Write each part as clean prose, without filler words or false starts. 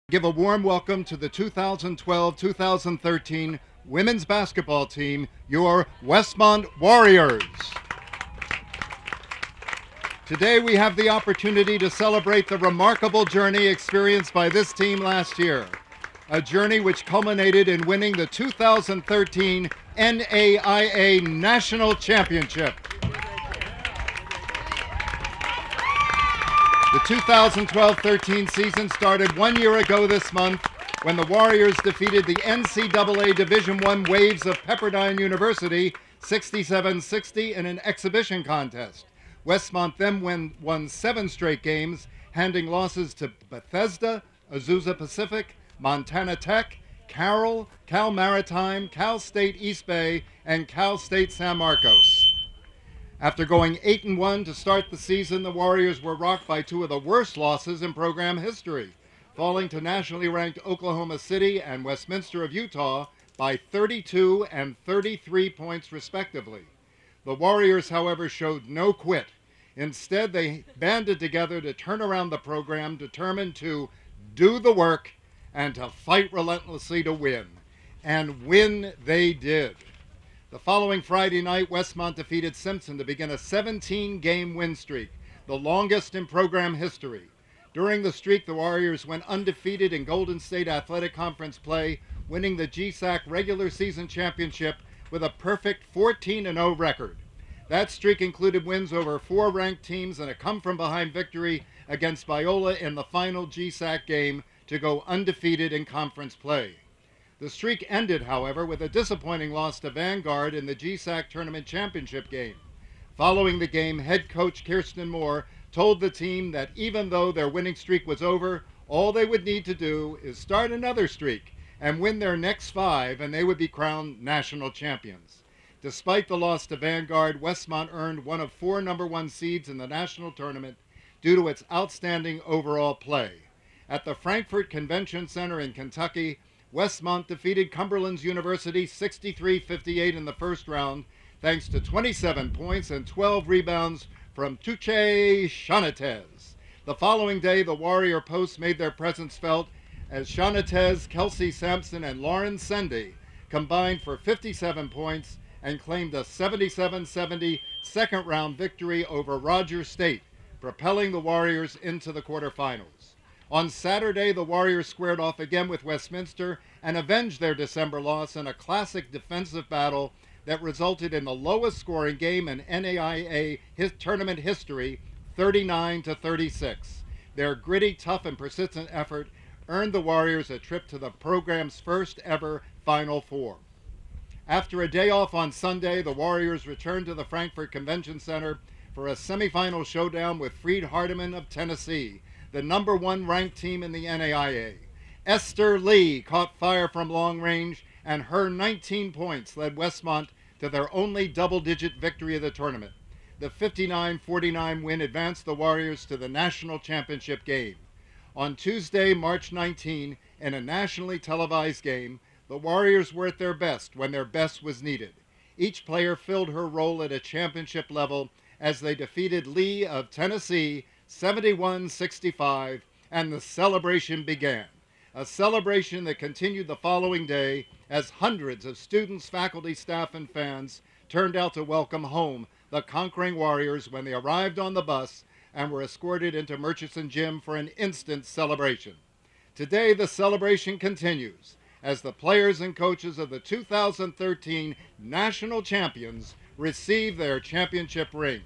Give a warm welcome to the 2012-2013 women's basketball team, your Westmont Warriors. Today we have the opportunity to celebrate the remarkable journey experienced by this team last year, a journey which culminated in winning the 2013 NAIA National Championship. The 2012-13 season started 1 year ago this month when the Warriors defeated the NCAA Division I Waves of Pepperdine University 67-60 in an exhibition contest. Westmont then won 7 straight games, handing losses to Bethesda, Azusa Pacific, Montana Tech, Carroll, Cal Maritime, Cal State East Bay, and Cal State San Marcos. After going 8-1 to start the season, the Warriors were rocked by 2 of the worst losses in program history, falling to nationally ranked Oklahoma City and Westminster of Utah by 32 and 33 points respectively. The Warriors, however, showed no quit. Instead, they banded together to turn around the program, determined to do the work and to fight relentlessly to win. And win they did. The following Friday night, Westmont defeated Simpson to begin a 17-game win streak, the longest in program history. During the streak, the Warriors went undefeated in Golden State Athletic Conference play, winning the GSAC regular season championship with a perfect 14-0 record. That streak included wins over 4 ranked teams and a come-from-behind victory against Biola in the final GSAC game to go undefeated in conference play. The streak ended, however, with a disappointing loss to Vanguard in the GSAC Tournament Championship game. Following the game, head coach Kirsten Moore told the team that even though their winning streak was over, all they would need to do is start another streak and win their next 5, and they would be crowned national champions. Despite the loss to Vanguard, Westmont earned one of 4 number 1 seeds in the national tournament due to its outstanding overall play. At the Frankfort Convention Center in Kentucky, Westmont defeated Cumberland's University 63-58 in the first round, thanks to 27 points and 12 rebounds from Tuche Shanates. The following day, the Warrior Posts made their presence felt as Shanates, Kelsey Sampson, and Lauren Sendy combined for 57 points and claimed a 77-70 second-round victory over Rogers State, propelling the Warriors into the quarterfinals. On Saturday, the Warriors squared off again with Westminster and avenged their December loss in a classic defensive battle that resulted in the lowest scoring game in NAIA tournament history, 39-36. Their gritty, tough, and persistent effort earned the Warriors a trip to the program's first ever Final Four. After a day off on Sunday, the Warriors returned to the Frankfort Convention Center for a semifinal showdown with Freed Hardeman of Tennessee, the number 1 ranked team in the NAIA. Esther Lee caught fire from long range, and her 19 points led Westmont to their only double-digit victory of the tournament. The 59-49 win advanced the Warriors to the national championship game. On Tuesday, March 19, in a nationally televised game, the Warriors were at their best when their best was needed. Each player filled her role at a championship level as they defeated Lee of Tennessee 71-65, and the celebration began. A celebration that continued the following day as hundreds of students, faculty, staff, and fans turned out to welcome home the conquering Warriors when they arrived on the bus and were escorted into Murchison Gym for an instant celebration. Today, the celebration continues as the players and coaches of the 2013 national champions receive their championship rings.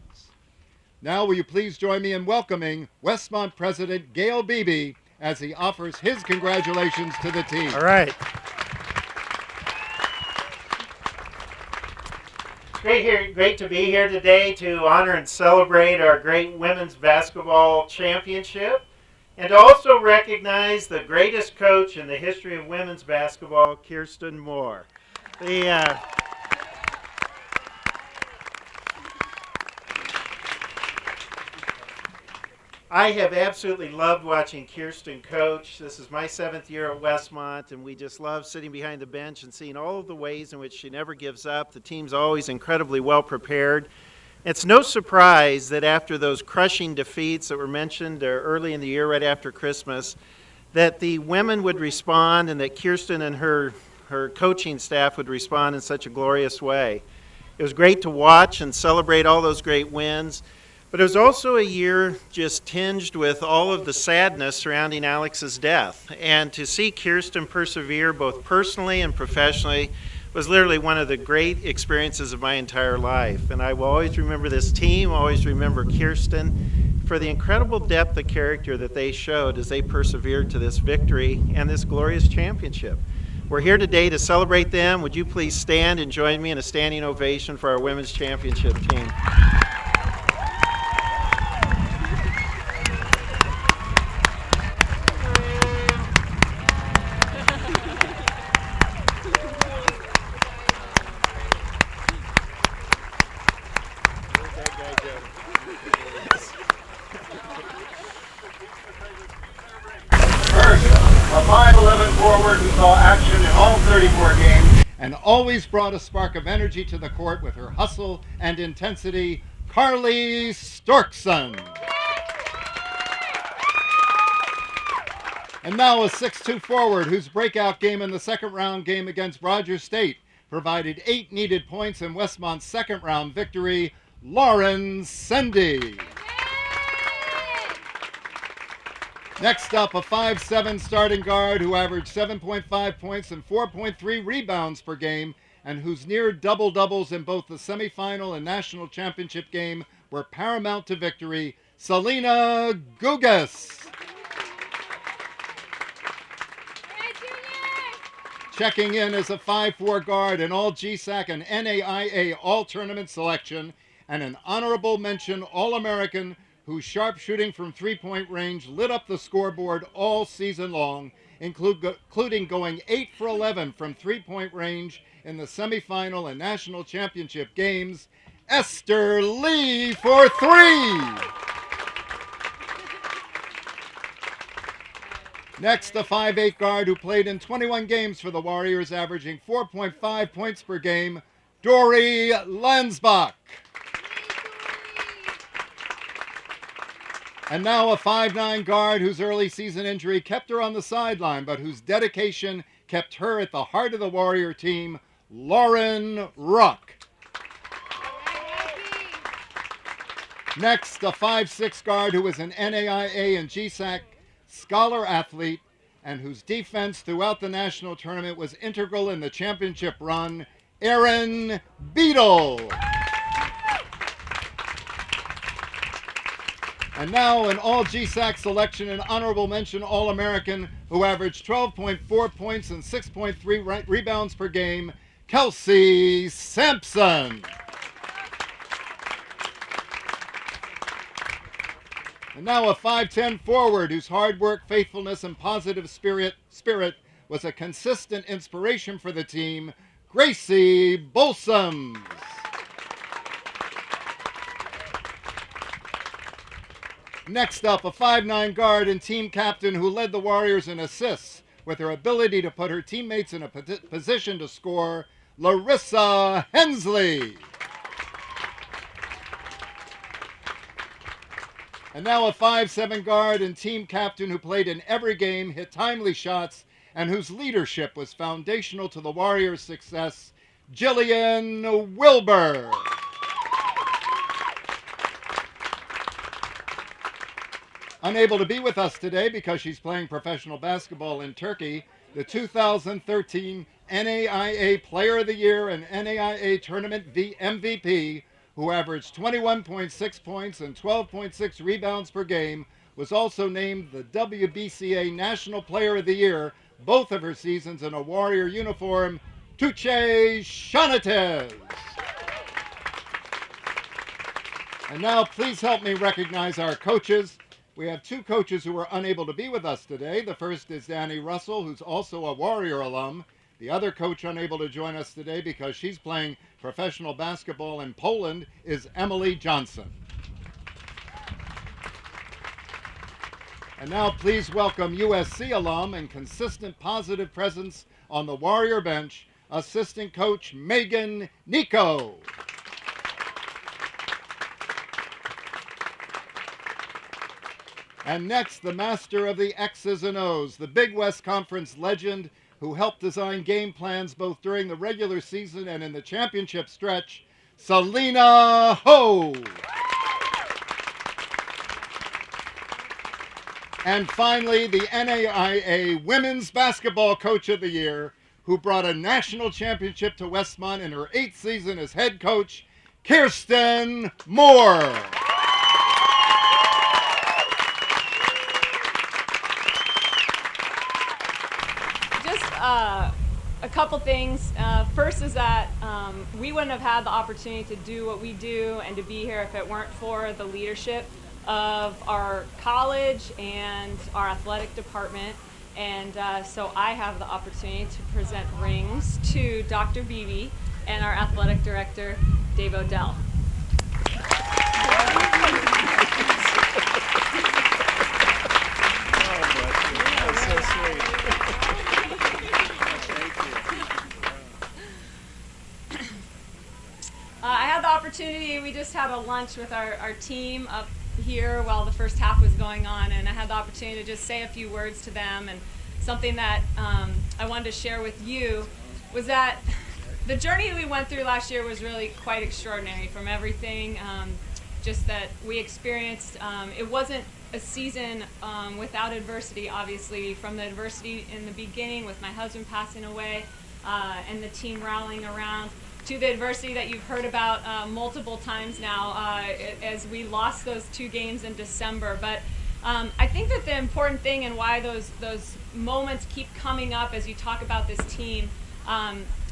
Now, will you please join me in welcoming Westmont President Gail Beebe as he offers his congratulations to the team. All right. Great to be here today to honor and celebrate our great women's basketball championship, and to also recognize the greatest coach in the history of women's basketball, Kirsten Moore. I have absolutely loved watching Kirsten coach. This is my 7th year at Westmont, and we just love sitting behind the bench and seeing all of the ways in which she never gives up. The team's always incredibly well prepared. It's no surprise that after those crushing defeats that were mentioned early in the year, right after Christmas, that the women would respond and that Kirsten and her coaching staff would respond in such a glorious way. It was great to watch and celebrate all those great wins, but it was also a year just tinged with all of the sadness surrounding Alex's death. And to see Kirsten persevere both personally and professionally was literally one of the great experiences of my entire life. And I will always remember this team, always remember Kirsten, for the incredible depth of character that they showed as they persevered to this victory and this glorious championship. We're here today to celebrate them. Would you please stand and join me in a standing ovation for our women's championship team? A 5'11" forward who saw action in all 34 games. And always brought a spark of energy to the court with her hustle and intensity, Carly Storkson. And now a 6'2" forward whose breakout game in the second round game against Rogers State provided 8 needed points in Westmont's second round victory, Lauren Sendy. Next up, a 5'7" starting guard who averaged 7.5 points and 4.3 rebounds per game and whose near double-doubles in both the semifinal and national championship game were paramount to victory, Selena Gugas. Checking in as a 5'4" guard, an all-GSAC and NAIA all-tournament selection, and an honorable mention All-American whose sharp shooting from three-point range lit up the scoreboard all season long, including going 8 for 11 from three-point range in the semifinal and national championship games, Esther Lee for 3. Next, the 5'8" guard who played in 21 games for the Warriors, averaging 4.5 points per game, Dory Lansbach. And now a 5'9" guard whose early season injury kept her on the sideline, but whose dedication kept her at the heart of the Warrior team, Lauren Ruck. Next, a 5'6" guard who was an NAIA and GSAC scholar athlete and whose defense throughout the national tournament was integral in the championship run, Erin Beadle. And now an all-GSAC selection and honorable mention All-American who averaged 12.4 points and 6.3 rebounds per game, Kelsey Sampson. And now a 5'10" forward whose hard work, faithfulness, and positive spirit was a consistent inspiration for the team, Gracie Bolsums. Next up, a 5'9" guard and team captain who led the Warriors in assists with her ability to put her teammates in a position to score, Larissa Hensley. And now a 5'7" guard and team captain who played in every game, hit timely shots, and whose leadership was foundational to the Warriors' success, Jillian Wilbur. Unable to be with us today because she's playing professional basketball in Turkey, the 2013 NAIA Player of the Year and NAIA Tournament MVP, who averaged 21.6 points and 12.6 rebounds per game, was also named the WBCA National Player of the Year both of her seasons in a Warrior uniform, Tuche Shanates. And now please help me recognize our coaches. We have 2 coaches who were unable to be with us today. The first is Danny Russell, who's also a Warrior alum. The other coach unable to join us today because she's playing professional basketball in Poland is Emily Johnson. And now please welcome USC alum and consistent positive presence on the Warrior bench, assistant coach Megan Nico. And next, the master of the X's and O's, the Big West Conference legend who helped design game plans both during the regular season and in the championship stretch, Selena Ho. And finally, the NAIA Women's Basketball Coach of the Year, who brought a national championship to Westmont in her 8th season as head coach, Kirsten Moore. A couple things. First is that we wouldn't have had the opportunity to do what we do and to be here if it weren't for the leadership of our college and our athletic department. And so I have the opportunity to present rings to Dr. Beebe and our athletic director, Dave Odell. I had the opportunity, we just had a lunch with our team up here while the first half was going on, and I had the opportunity to just say a few words to them. And something that I wanted to share with you was that the journey we went through last year was really quite extraordinary. From everything just that we experienced, it wasn't a season without adversity, obviously. From the adversity in the beginning with my husband passing away and the team rallying around, to the adversity that you've heard about multiple times now as we lost those 2 games in December. But I think that the important thing and why those moments keep coming up as you talk about this team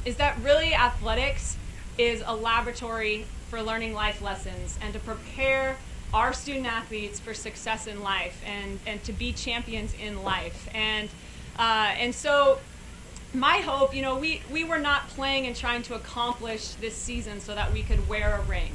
is that really athletics is a laboratory for learning life lessons and to prepare our student athletes for success in life and to be champions in life. And so my hope, we were not playing and trying to accomplish this season so that we could wear a ring.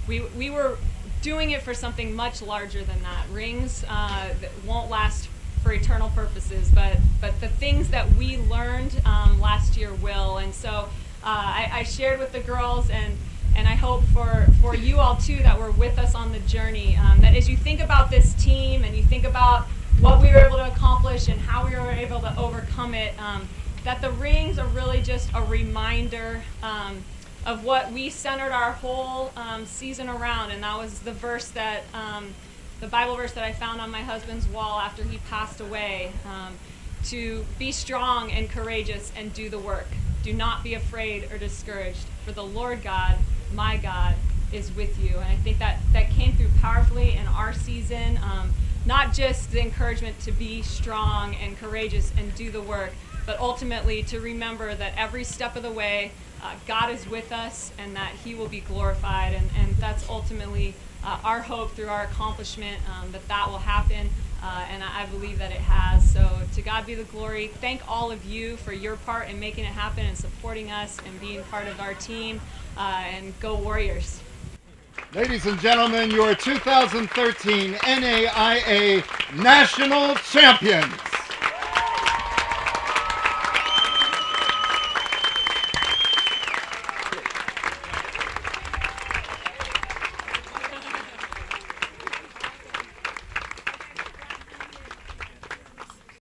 We were doing it for something much larger than that. Rings that won't last for eternal purposes, but the things that we learned last year will. And so I shared with the girls, and I hope for you all too that were with us on the journey, that as you think about this team and you think about what we were able to accomplish and how we were able to overcome it, that the rings are really just a reminder of what we centered our whole season around. And that was the verse that, the Bible verse that I found on my husband's wall after he passed away, to be strong and courageous and do the work. Do not be afraid or discouraged, for the Lord God, my God, is with you. And I think that came through powerfully in our season. Not just the encouragement to be strong and courageous and do the work, but ultimately to remember that every step of the way, God is with us and that He will be glorified. And that's ultimately our hope through our accomplishment, that will happen. And I believe that it has. So to God be the glory. Thank all of you for your part in making it happen and supporting us and being part of our team. And go Warriors. Ladies and gentlemen, your 2013 NAIA National Champions.